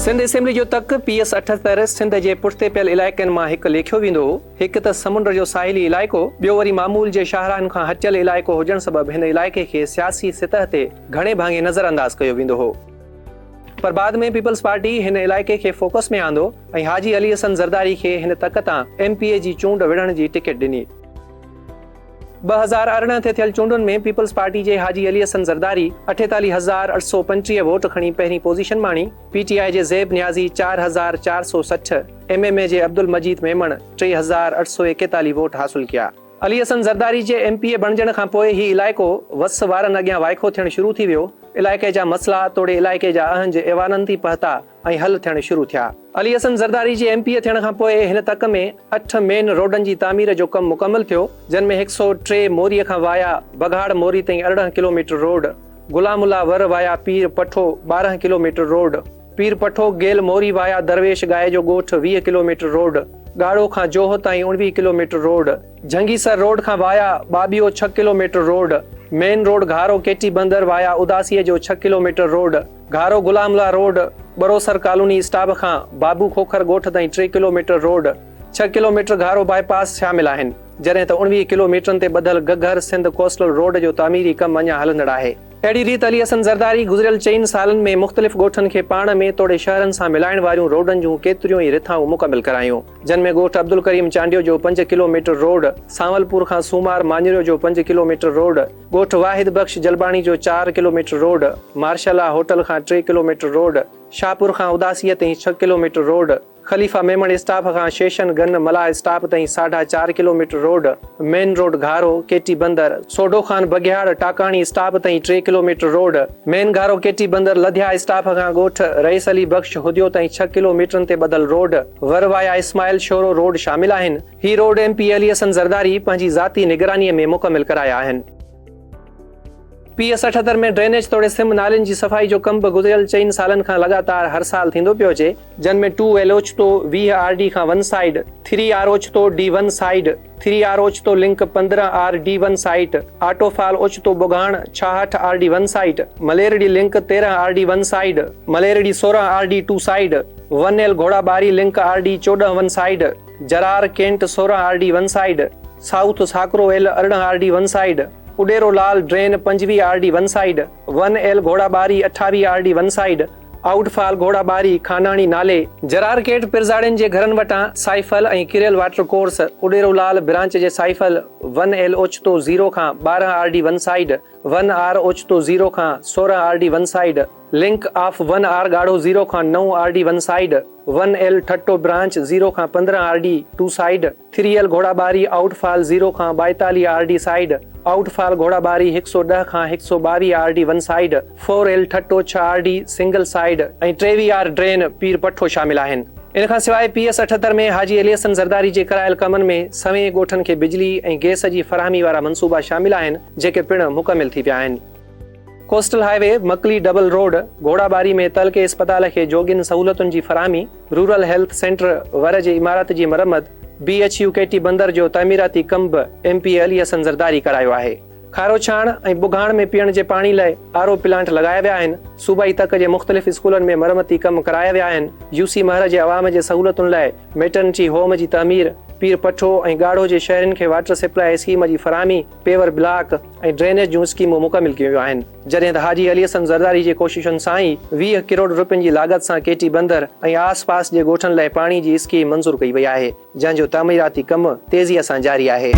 Sindh assembly जो तक PS78 Sindh जे पुठिते पियल इलाइक़नि मां हिकु लेखियो वेंदो हो। हिकु त समुंड जो साहिली इलाइक़ो, ॿियो वरी मामूल जे शाहराहनि खां हटियल इलाइक़ो हुजण सबबि हिन इलाइक़े खे सियासी सतह ते घणे भाङे नज़रअंदाज कयो वेंदो हो। पर बाद में पीपल्स पार्टी हिन इलाइक़े खे फोकस में आंदो ऐं हाजी अली हसन ज़रदारी खे हिन तक तां MPA जी चूंड विढ़ण जी टिकट ॾिनी। 2018 ते थियल चूंडुनि में पीपल्स पार्टी जे हाजी अली हसन ज़रदारी 48,835 वोट खणी पहिरीं पोज़ीशन माणी। PTI जे ज़ैब नियाज़ी 4,460, MMA जे अब्दुल मजीद मेमण 3,841 वोट हासिल किया। अली हसन ज़रदारी जे MPA बणजण खां पोइ ही इलाइक़ो वस वारनि अॻियां वाइखो थियणु शुरू थी वियो। इलाइक़े जा मसला तोड़े इलाइक़े जा अहंज ऐवाननि थी पहुता ऐं हल थियणु शुरू थिया। अली हसन ज़रदारी जे MPA थियण खां पोइ हिन तक में 8 मेन रोडनि जी तामीर जो कमु मुकमल थियो, जिन में 103 मोरीअ खां वाया बघाड़ मोरी ताईं 18 किलोमीटर रोड, गुलामुल्ला वर वाया पीर पठो 12 किलोमीटर रोड, पीर पठो गेल मोरी वाया दरवेश गाए जो ॻोठ 20 किलोमीटर रोड, गाड़ो खां जोह ताईं 19 किलोमीटर रोड, जंगीसर रोड खां वाया बाबियो 6 kilometre road, main road Gharo Keti Bandar via उदासीअ जो 6 किलोमीटर रोड, घारो गुलामला रोड बरोसर कॉलोनी स्टाफ खां बाबू खोखर ॻोठ ताईं 3 kilometre road, 6 kilometre Gharo bypass शामिल आहिनि, जॾहिं त 19 किलोमीटरनि ते ॿधल गगर सिंध कोस्टल रोड जो तामीरी कमु अञा हलंदड़ आहे। अहिड़ी रीति अली हसन ज़रदारी गुज़िरियल 4 सालनि में मुख़्तलिफ़ ॻोठनि खे पाण में तोड़े शहरनि सां मिलाइण वारियूं रोडनि जूं केतिरियूं ई रिथाऊं मुकमिल करायूं, जिन में ॻोठ अब्दुल करीम चांडियो जो 5 किलोमीटर रोड, सांवलपुर खां सूमार मांजरियो जो 5 किलोमीटर रोड, ॻोठ वाहिद बख्श जलबाणी जो 4 किलोमीटर रोड, मार्शला होटल खां 3 किलोमीटर रोड, शाहपुर खां उदासीअ ताईं 6 किलोमीटर रोड, खलीफा मेमण स्टाफ खां शेशन गन मला स्टाफ ताईं 4.5 kilometre road, main road Gharo Keti बंदर सोडो खान बघियाड़ टाकाणी स्टाफ ताईं 3 किलोमीटर रोड, मेन घारो केटी बंदर लधिया स्टाफ खां ॻोठ रईस अली बख्श हुदियो ताईं 6 किलोमीटरनि ते ॿधल रोड, वरवाया इस्माइल शोरो रोड शामिल आहिनि। ही रोड MP अली हसन ज़रदारी पंहिंजी ज़ाती निगरानीअ में मुकमिल कराया आहिनि। PS78 में ड्रेनेज तोड़े सिम नालियुनि जी सफ़ाई जो कमु बि गुज़िरियल 4 सालनि खां लगातार हर साल थींदो पियो अचे, जिन में 2L ओचितो 20 RD खां 1 साइड, 3R ओचितो D1 साइड, 3R ओचितो link 15R D1 side, outfall ओचितो बुगाण 66 RD 1 साइट, मलेरडी लिंक 13 RD 1 साइड, मलेरडी 16 RD 2 side, 1L Ghorabari link RD 14 1 side, Jarar केंट 16 RD 1 side, south Sakro L 18 RD 1 side, Udero Lal drain 25 RD 1 side, 1L Ghorabari 28 RD 1 side, outfall Ghorabari खानाणी नाले, जरार केट पिरजाड़ियुनि जे घरनि वटां साइफल ऐं किरियल वाटर कोर्स, उडेरो लाल ब्रांच जे साइफल 1L ओचितो 0 खां 12 RD 1 साइड, 1R ओचितो 0 खां 16 RD 1 side, link of 1R गाढ़ो 0 खां 9 RD 1 साइड, 1L ठट्टो ब्रांच 0 खां 15 RD 2 साइड, 3L घोड़ाबारी आउटफाल 0 खां 42 RD साइड, आउटफाल घोड़ाबारी 110 खां 122 RD 1 side, 4L ठट्टो 6 RD single side ऐं 23R ड्रेन पीर पठो शामिल आहिनि। इन खां सवाइ PS78 में हाजी अली हसन ज़रदारी जे करायल कमनि में सवें ॻोठनि खे बिजली ऐं गैस जी फराहमी वारा मंसूबा शामिल आहिनि, जेके पिणु मुकमिल थी विया आहिनि। कोस्टल हाईवे मकली डबल रोड, घोड़ाबारी में तलके अस्पताल खे जोगियुनि सहूलतुनि जी फराहमी, रूरल हेल्थ सेंटर वर जे इमारत जी मरम्मत, BHU केटी बंदर जो तामीराती कमु बि MP अली हसन ज़रदारी करायो आहे। खारो छाण ऐं बुघाण में पीअण जे पाणी लाइ RO प्लांट लॻाया विया आहिनि। सूबाई तक जे मुख़्तलिफ़ स्कूलनि में मरमती कमु कराया विया आहिनि। UC महर जे अवाम जे सहूलतुनि लाइ मेटर्निटी होम जी तामीर, पीर पठो ऐं गाढ़ो जे शहरनि खे वाटर सप्लाई स्कीम जी फराहमी, पेवर ब्लॉक ऐं ड्रेनेज जूं स्कीमूं मुकमिल कयूं वियूं आहिनि, जॾहिं त हाजी अली हसन ज़रदारी जे कोशिशुनि सां ई 20 करोड़ रुपयनि जी लागत सां केटी बंदर ऐं आस-पास जे ॻोठनि लाइ पाणी जी स्कीम मंज़ूर कई वई आहे, जंहिंजो तामीराती कमु तेज़ीअ सां जारी आहे।